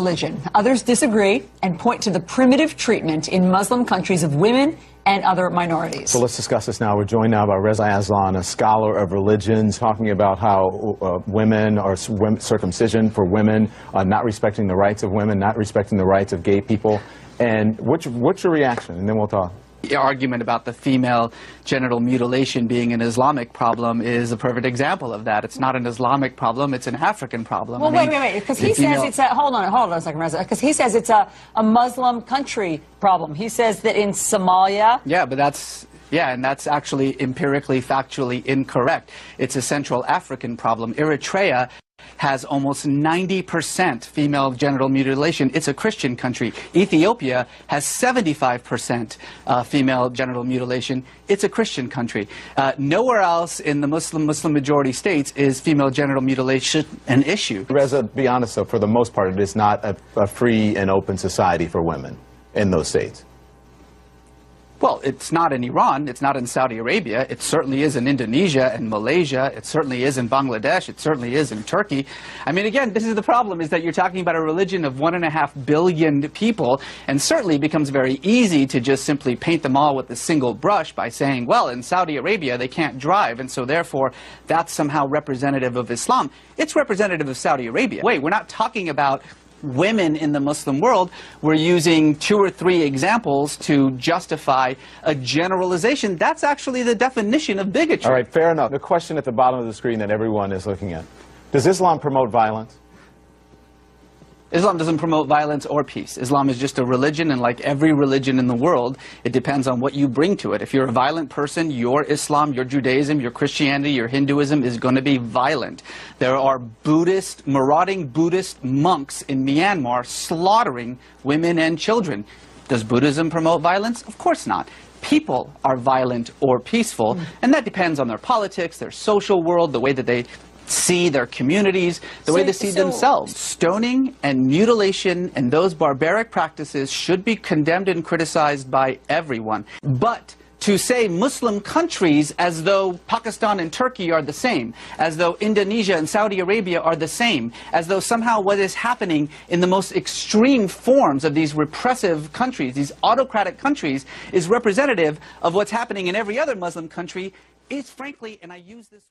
religion. Others disagree and point to the primitive treatment in Muslim countries of women and other minorities. So let's discuss this now. We're joined now by Reza Aslan, a scholar of religions, talking about how women or circumcision for women, not respecting the rights of women, not respecting the rights of gay people. And what's your reaction? And then we'll talk. The argument about the female genital mutilation being an Islamic problem is a perfect example of that. It's not an Islamic problem, it's an African problem. Well, wait, because he says it's a, hold on a second, Reza, because he says it's a Muslim country problem. He says that in Somalia... Yeah, but that's... Yeah, and that's actually empirically, factually incorrect. It's a Central African problem. Eritrea has almost 90% female genital mutilation. It's a Christian country. Ethiopia has 75% female genital mutilation. It's a Christian country. Nowhere else in the Muslim majority states is female genital mutilation an issue. Reza, be honest though, for the most part, it is not a free and open society for women in those states. Well, it's not in Iran, it's not in Saudi Arabia, it certainly is in Indonesia and Malaysia, it certainly is in Bangladesh, it certainly is in Turkey. I mean, again, this is the problem, is that you're talking about a religion of 1.5 billion people, and certainly it becomes very easy to just simply paint them all with a single brush by saying, well, in Saudi Arabia they can't drive, and so therefore that's somehow representative of Islam. It's representative of Saudi Arabia. Wait, we're not talking about women in the Muslim world. We're using 2 or 3 examples to justify a generalization. That's actually the definition of bigotry. All right, fair enough. The question at the bottom of the screen that everyone is looking at. Does Islam promote violence? Islam doesn't promote violence or peace. Islam is just a religion, and like every religion in the world, it depends on what you bring to it. If you're a violent person, your Islam, your Judaism, your Christianity, your Hinduism is going to be violent. There are marauding Buddhist monks in Myanmar slaughtering women and children. Does Buddhism promote violence? Of course not. People are violent or peaceful, and that depends on their politics, their social world, the way that they see their communities, the way they see themselves. Stoning and mutilation and those barbaric practices should be condemned and criticized by everyone. But to say Muslim countries as though Pakistan and Turkey are the same, as though Indonesia and Saudi Arabia are the same, as though somehow what is happening in the most extreme forms of these repressive countries, these autocratic countries, is representative of what's happening in every other Muslim country, is frankly, and I use this